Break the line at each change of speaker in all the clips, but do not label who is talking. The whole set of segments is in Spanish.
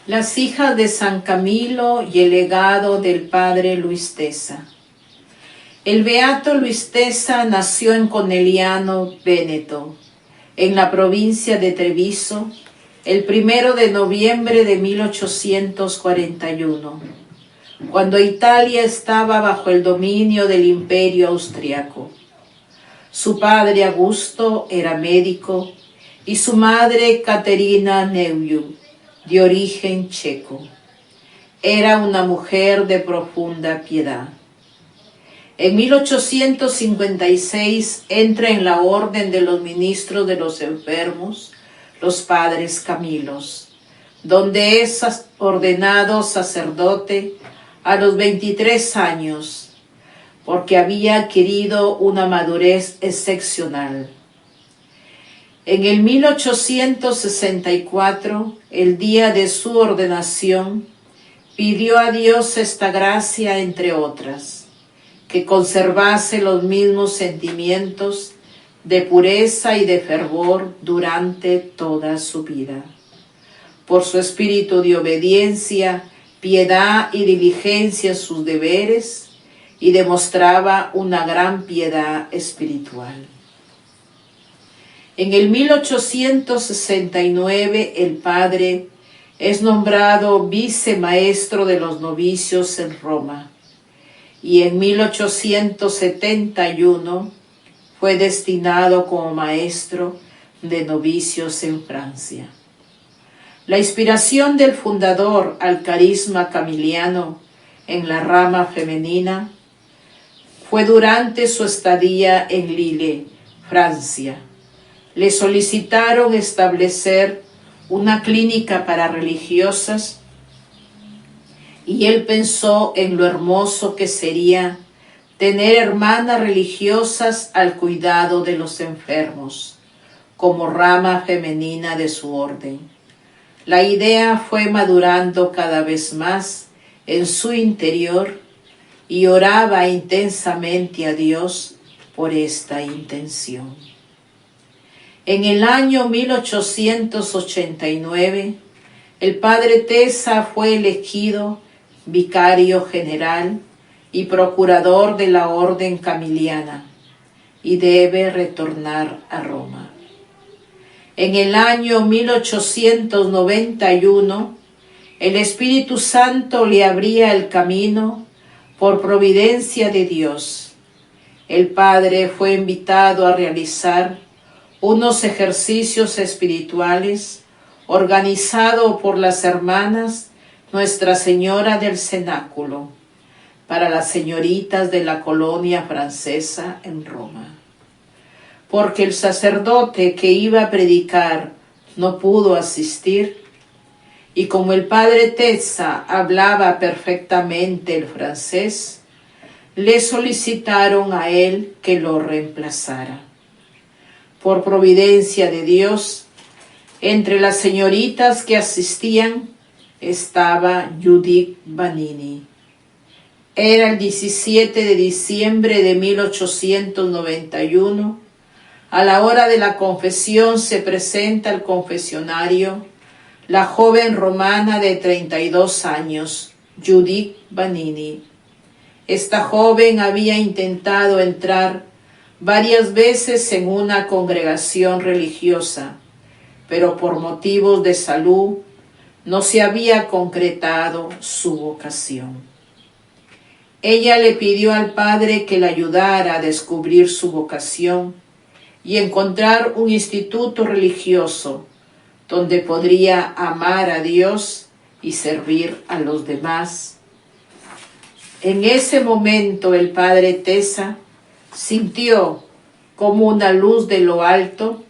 Las hijas de San Camilo y el legado del padre Luis Tesa. El beato Luis Tesa nació en Conegliano, Véneto, en la provincia de Treviso, el 1 de noviembre de 1841, cuando Italia estaba bajo el dominio del Imperio Austriaco. Su padre Augusto era médico y su madre Caterina Neuyu, de origen checo. Era una mujer de profunda piedad. En 1856 entra en la Orden de los Ministros de los Enfermos, los Padres Camilos, donde es ordenado sacerdote a los 23 años, porque había adquirido una madurez excepcional. En el 1864, el día de su ordenación, pidió a Dios esta gracia, entre otras, que conservase los mismos sentimientos de pureza y de fervor durante toda su vida. Por su espíritu de obediencia, piedad y diligencia en sus deberes, y demostraba una gran piedad espiritual. En el 1869 el padre es nombrado vicemaestro de los novicios en Roma y en 1871 fue destinado como maestro de novicios en Francia. La inspiración del fundador al carisma camiliano en la rama femenina fue durante su estadía en Lille, Francia. Le solicitaron establecer una clínica para religiosas y él pensó en lo hermoso que sería tener hermanas religiosas al cuidado de los enfermos, como rama femenina de su orden. La idea fue madurando cada vez más en su interior y oraba intensamente a Dios por esta intención. En el año 1889, el padre Tesa fue elegido vicario general y procurador de la orden camiliana y debe retornar a Roma. En el año 1891, el Espíritu Santo le abría el camino por providencia de Dios. El padre fue invitado a realizar unos ejercicios espirituales organizados por las hermanas Nuestra Señora del Cenáculo para las señoritas de la colonia francesa en Roma. Porque el sacerdote que iba a predicar no pudo asistir, y como el padre Tesa hablaba perfectamente el francés, le solicitaron a él que lo reemplazara. Por providencia de Dios, entre las señoritas que asistían estaba Judith Vanini. Era el 17 de diciembre de 1891. A la hora de la confesión se presenta al confesionario la joven romana de 32 años, Judith Vanini. Esta joven había intentado entrar varias veces en una congregación religiosa, pero por motivos de salud no se había concretado su vocación. Ella le pidió al padre que la ayudara a descubrir su vocación y encontrar un instituto religioso donde podría amar a Dios y servir a los demás. En ese momento el padre Tesa sintió como una luz de lo alto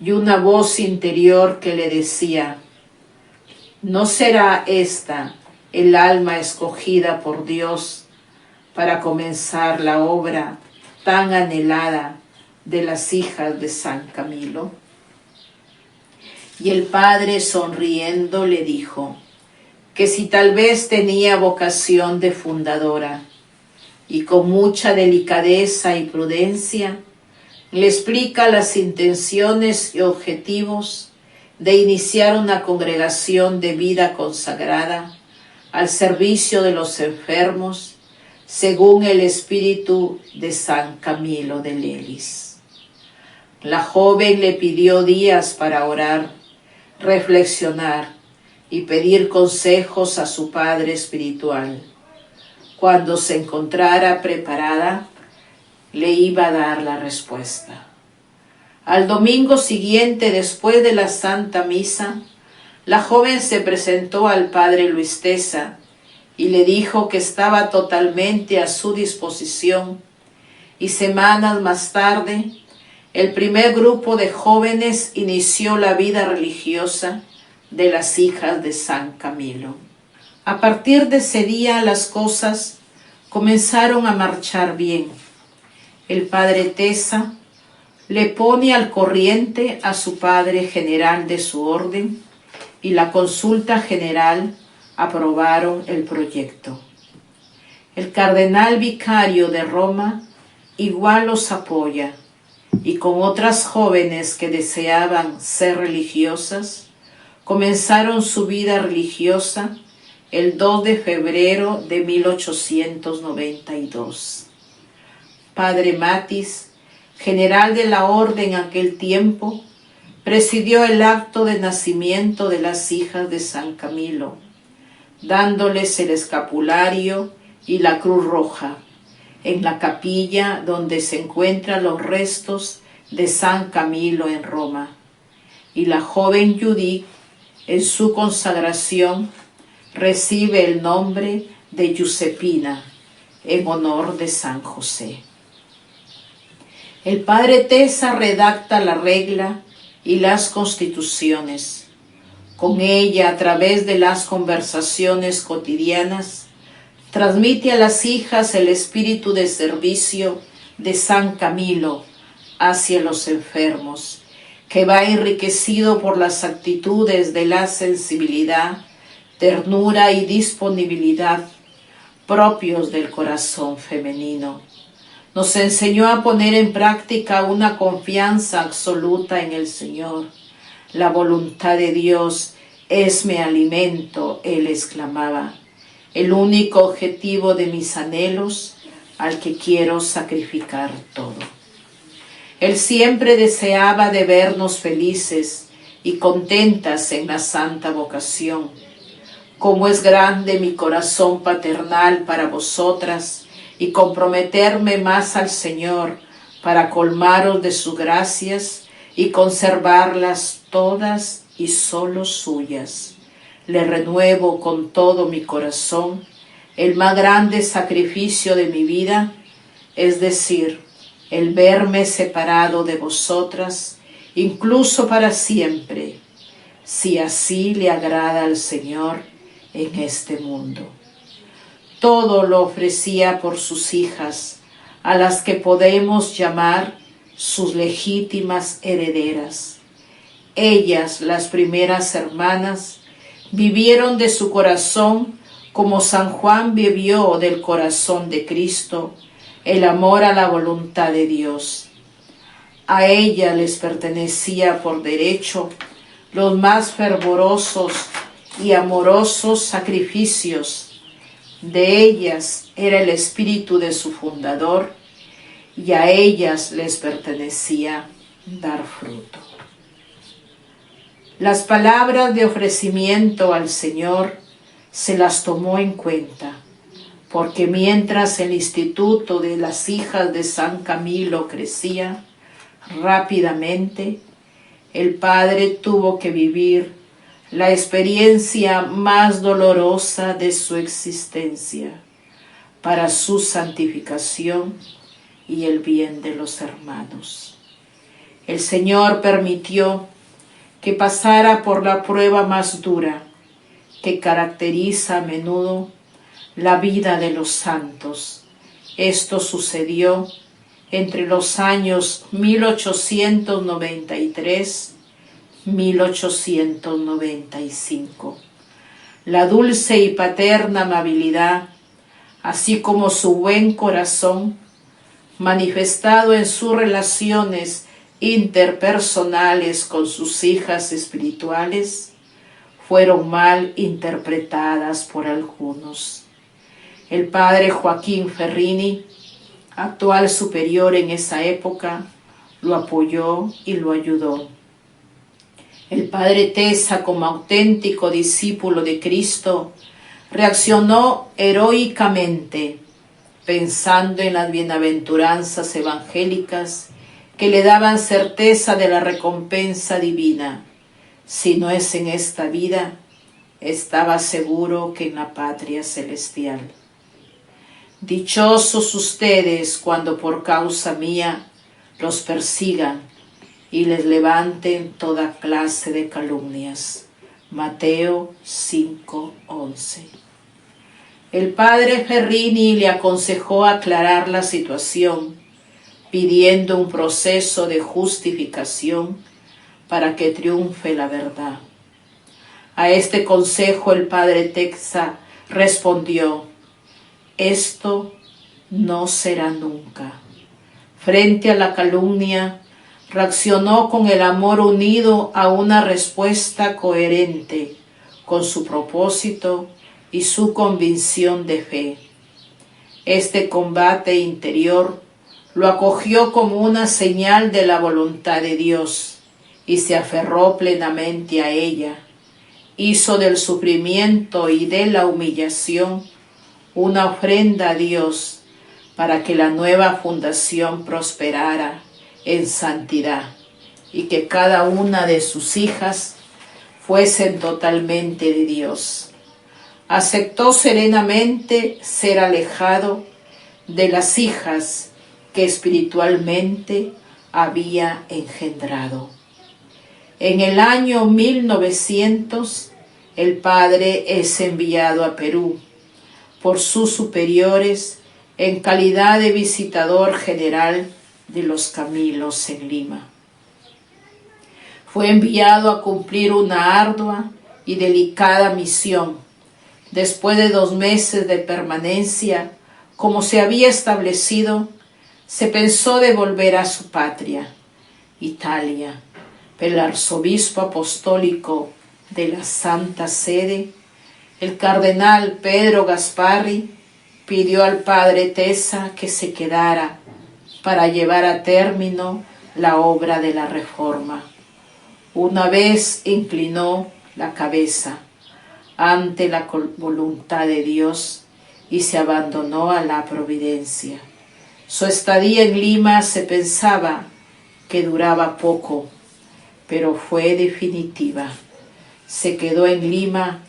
y una voz interior que le decía: ¿no será esta el alma escogida por Dios para comenzar la obra tan anhelada de las hijas de San Camilo? Y el padre, sonriendo, le dijo que si tal vez tenía vocación de fundadora, y con mucha delicadeza y prudencia le explica las intenciones y objetivos de iniciar una congregación de vida consagrada al servicio de los enfermos, según el espíritu de San Camilo de Lelis. La joven le pidió días para orar, reflexionar y pedir consejos a su padre espiritual. Cuando se encontrara preparada, le iba a dar la respuesta. Al domingo siguiente, después de la Santa Misa, la joven se presentó al padre Luis Tesa y le dijo que estaba totalmente a su disposición, y semanas más tarde, el primer grupo de jóvenes inició la vida religiosa de las hijas de San Camilo. A partir de ese día las cosas comenzaron a marchar bien. El padre Tesa le pone al corriente a su padre general de su orden y la consulta general aprobaron el proyecto. El cardenal vicario de Roma igual los apoya y con otras jóvenes que deseaban ser religiosas, comenzaron su vida religiosa el 2 de febrero de 1892. Padre Matis, general de la orden en aquel tiempo, presidió el acto de nacimiento de las hijas de San Camilo, dándoles el escapulario y la cruz roja, en la capilla donde se encuentran los restos de San Camilo en Roma, y la joven Judith, en su consagración, recibe el nombre de Giuseppina, en honor de San José. El padre Tesa redacta la regla y las constituciones. Con ella, a través de las conversaciones cotidianas, transmite a las hijas el espíritu de servicio de San Camilo hacia los enfermos, que va enriquecido por las actitudes de la sensibilidad, ternura y disponibilidad propios del corazón femenino. Nos enseñó a poner en práctica una confianza absoluta en el Señor. La voluntad de Dios es mi alimento, él exclamaba, el único objetivo de mis anhelos al que quiero sacrificar todo. Él siempre deseaba de vernos felices y contentas en la santa vocación. Cómo es grande mi corazón paternal para vosotras, y comprometerme más al Señor para colmaros de sus gracias y conservarlas todas y solo suyas. Le renuevo con todo mi corazón el más grande sacrificio de mi vida, es decir, el verme separado de vosotras, incluso para siempre, si así le agrada al Señor en este mundo. Todo lo ofrecía por sus hijas, a las que podemos llamar sus legítimas herederas. Ellas, las primeras hermanas, vivieron de su corazón como San Juan vivió del corazón de Cristo, el amor a la voluntad de Dios. A ella les pertenecía por derecho los más fervorosos y amorosos sacrificios. De ellas era el espíritu de su fundador, y a ellas les pertenecía dar fruto. Las palabras de ofrecimiento al Señor se las tomó en cuenta, porque mientras el instituto de las hijas de San Camilo crecía rápidamente, el padre tuvo que vivir la experiencia más dolorosa de su existencia para su santificación y el bien de los hermanos. El Señor permitió que pasara por la prueba más dura que caracteriza a menudo la vida de los santos. Esto sucedió entre los años 1893-1895. La dulce y paterna amabilidad, así como su buen corazón, manifestado en sus relaciones interpersonales con sus hijas espirituales fueron mal interpretadas por algunos. El padre Joaquín Ferrini, actual superior en esa época, lo apoyó y lo ayudó. El padre Tesa, como auténtico discípulo de Cristo, reaccionó heroicamente, pensando en las bienaventuranzas evangélicas que le daban certeza de la recompensa divina. Si no es en esta vida, estaba seguro que en la patria celestial. Dichosos ustedes cuando por causa mía los persigan y les levanten toda clase de calumnias. Mateo 5:11. El padre Ferrini le aconsejó aclarar la situación, pidiendo un proceso de justificación para que triunfe la verdad. A este consejo el padre Tesa respondió: esto no será nunca. Frente a la calumnia, reaccionó con el amor unido a una respuesta coherente con su propósito y su convicción de fe. Este combate interior lo acogió como una señal de la voluntad de Dios y se aferró plenamente a ella. Hizo del sufrimiento y de la humillación una ofrenda a Dios para que la nueva fundación prosperara en santidad y que cada una de sus hijas fuesen totalmente de Dios. Aceptó serenamente ser alejado de las hijas que espiritualmente había engendrado. En el año 1900, el padre es enviado a Perú por sus superiores en calidad de visitador general de los Camilos en Lima. Fue enviado a cumplir una ardua y delicada misión. Después de 2 meses de permanencia, como se había establecido, se pensó de volver a su patria, Italia, pero el arzobispo apostólico de la Santa Sede, el cardenal Pedro Gasparri, pidió al padre Tesa que se quedara para llevar a término la obra de la reforma. Una vez inclinó la cabeza ante la voluntad de Dios y se abandonó a la providencia. Su estadía en Lima se pensaba que duraba poco, pero fue definitiva. Se quedó en Lima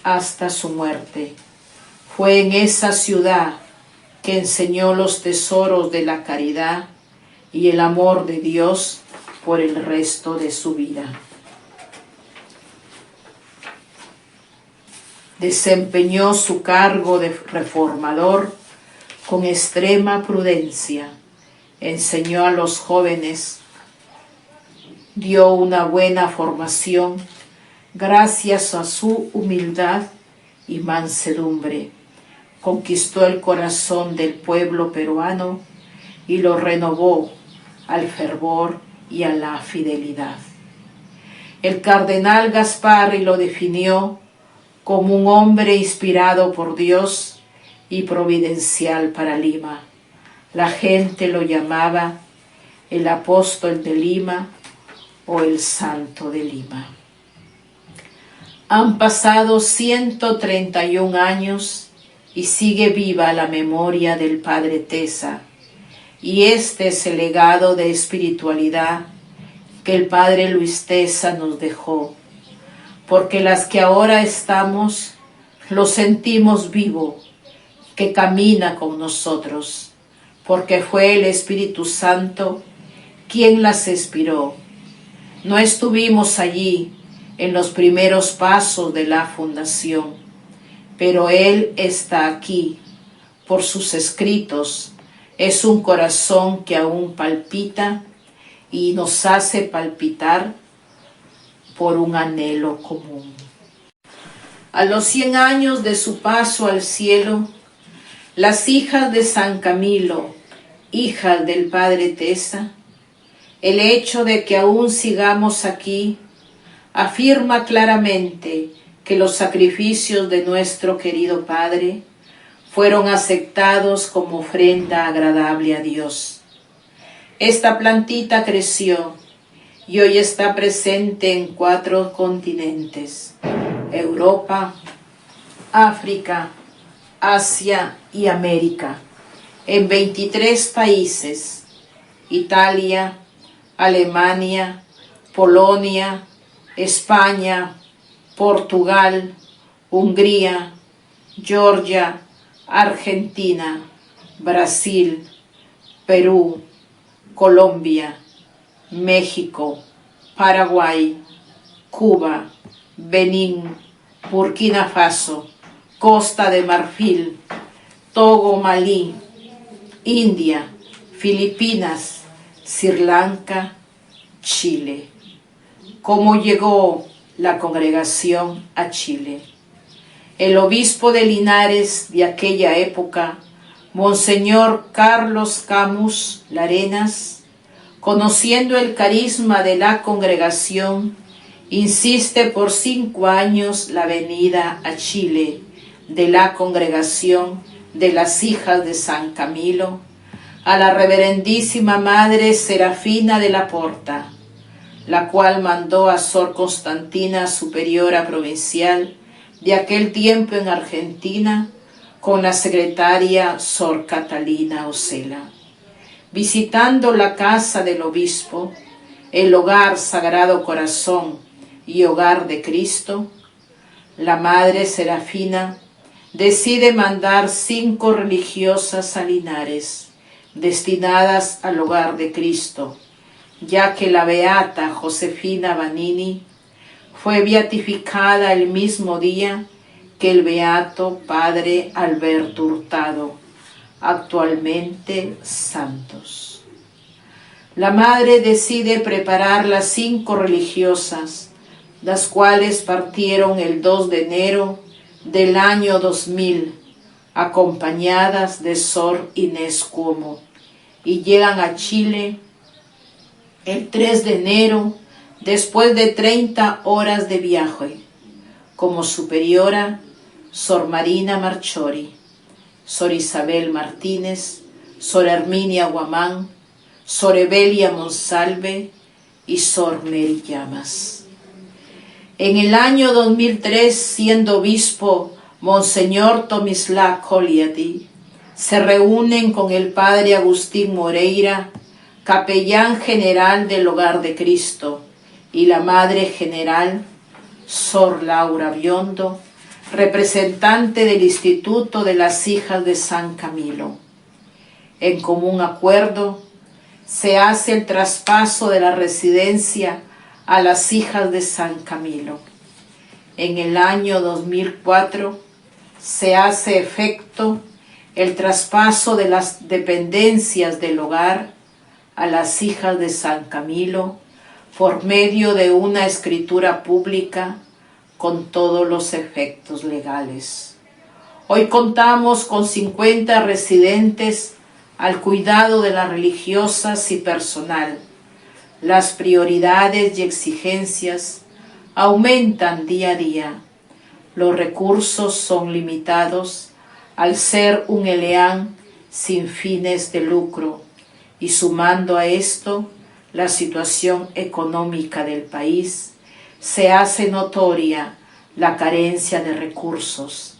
hasta su muerte. Fue en esa ciudad que enseñó los tesoros de la caridad y el amor de Dios por el resto de su vida. Desempeñó su cargo de reformador con extrema prudencia. Enseñó a los jóvenes, dio una buena formación gracias a su humildad y mansedumbre. Conquistó el corazón del pueblo peruano y lo renovó al fervor y a la fidelidad. El cardenal Gasparri lo definió como un hombre inspirado por Dios y providencial para Lima. La gente lo llamaba el apóstol de Lima o el santo de Lima. Han pasado 131 años y sigue viva la memoria del padre Tesa, y este es el legado de espiritualidad que el padre Luis Tesa nos dejó, porque las que ahora estamos lo sentimos vivo, que camina con nosotros, porque fue el Espíritu Santo quien las inspiró. No estuvimos allí en los primeros pasos de la fundación, pero Él está aquí por sus escritos. Es un corazón que aún palpita y nos hace palpitar por un anhelo común. A los 100 años de su paso al cielo, las hijas de San Camilo, hijas del padre Tesa, El hecho de que aún sigamos aquí afirma claramente que los sacrificios de nuestro querido Padre fueron aceptados como ofrenda agradable a Dios. Esta plantita creció y hoy está presente en 4 continentes: Europa, África, Asia y América, en 23 países: Italia, Alemania, Polonia, España, Portugal, Hungría, Georgia, Argentina, Brasil, Perú, Colombia, México, Paraguay, Cuba, Benín, Burkina Faso, Costa de Marfil, Togo, Malí, India, Filipinas, Sri Lanka, Chile. ¿Cómo llegó la congregación a Chile? El obispo de Linares de aquella época, Monseñor Carlos Camus Larenas, conociendo el carisma de la congregación, insiste por 5 años la venida a Chile de la congregación de las Hijas de San Camilo a la reverendísima Madre Serafina de la Porta, la cual mandó a Sor Constantina, superiora provincial de aquel tiempo en Argentina, con la secretaria Sor Catalina Osela. Visitando la casa del obispo, el hogar Sagrado Corazón y hogar de Cristo, la Madre Serafina decide mandar 5 religiosas a Linares, destinadas al hogar de Cristo, ya que la beata Josefina Vanini fue beatificada el mismo día que el beato Padre Alberto Hurtado, actualmente santos. La madre decide preparar las 5 religiosas, las cuales partieron el 2 de enero del año 2000, acompañadas de Sor Inés Cuomo, y llegan a Chile el 3 de enero, después de 30 horas de viaje, como superiora Sor Marina Marchori, Sor Isabel Martínez, Sor Herminia Guamán, Sor Evelia Monsalve y Sor Mary Llamas. En el año 2003, siendo obispo Monseñor Tomislav Colliati, se reúnen con el padre Agustín Moreira, capellán general del Hogar de Cristo, y la madre general, Sor Laura Biondo, representante del Instituto de las Hijas de San Camilo. En común acuerdo, se hace el traspaso de la residencia a las Hijas de San Camilo. En el año 2004 se hace efecto el traspaso de las dependencias del hogar a las Hijas de San Camilo por medio de una escritura pública con todos los efectos legales. Hoy contamos con 50 residentes al cuidado de las religiosas y personal. Las prioridades y exigencias aumentan día a día. Los recursos son limitados al ser un ELEAN sin fines de lucro, y sumando a esto la situación económica del país, se hace notoria la carencia de recursos.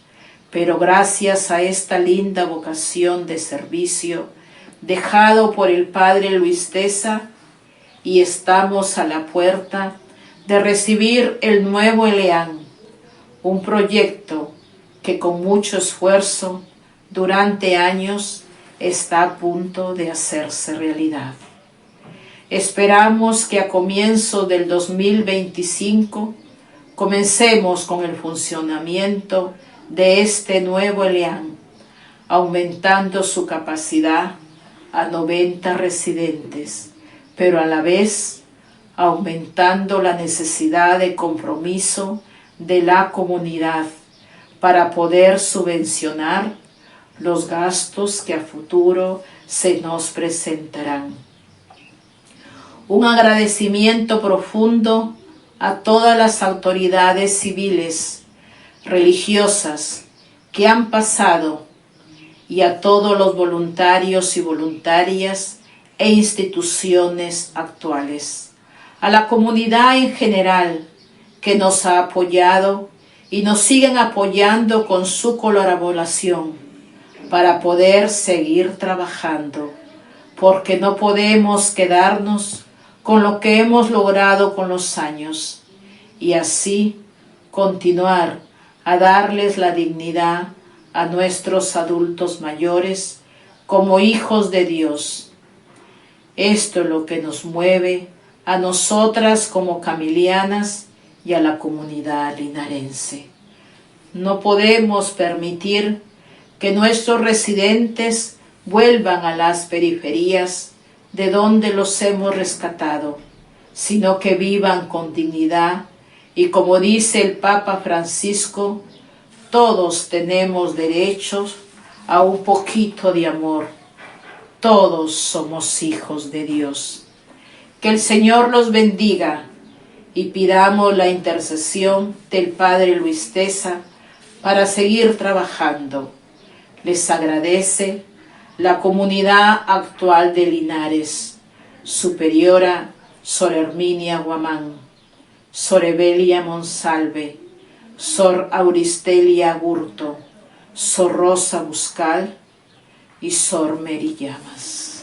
Pero gracias a esta linda vocación de servicio dejado por el padre Luis Tesa, y estamos a la puerta de recibir el nuevo ELEAN, un proyecto que con mucho esfuerzo durante años está a punto de hacerse realidad. Esperamos que a comienzo del 2025 comencemos con el funcionamiento de este nuevo ELEAN, aumentando su capacidad a 90 residentes, pero a la vez aumentando la necesidad de compromiso de la comunidad para poder subvencionar los gastos que a futuro se nos presentarán. Un agradecimiento profundo a todas las autoridades civiles, religiosas que han pasado y a todos los voluntarios y voluntarias e instituciones actuales, a la comunidad en general que nos ha apoyado y nos siguen apoyando con su colaboración para poder seguir trabajando, porque no podemos quedarnos con lo que hemos logrado con los años y así continuar a darles la dignidad a nuestros adultos mayores como hijos de Dios. Esto es lo que nos mueve a nosotras como camilianas y a la comunidad linarense. No podemos permitir que nuestros residentes vuelvan a las periferias de donde los hemos rescatado, sino que vivan con dignidad y, como dice el Papa Francisco, todos tenemos derechos a un poquito de amor. Todos somos hijos de Dios. Que el Señor los bendiga y pidamos la intercesión del Padre Luis Tesa para seguir trabajando. Les agradece la comunidad actual de Linares, Superiora Sor Herminia Guamán, Sor Evelia Monsalve, Sor Auristelia Gurto, Sor Rosa Buscal y Sor Mary Llamas.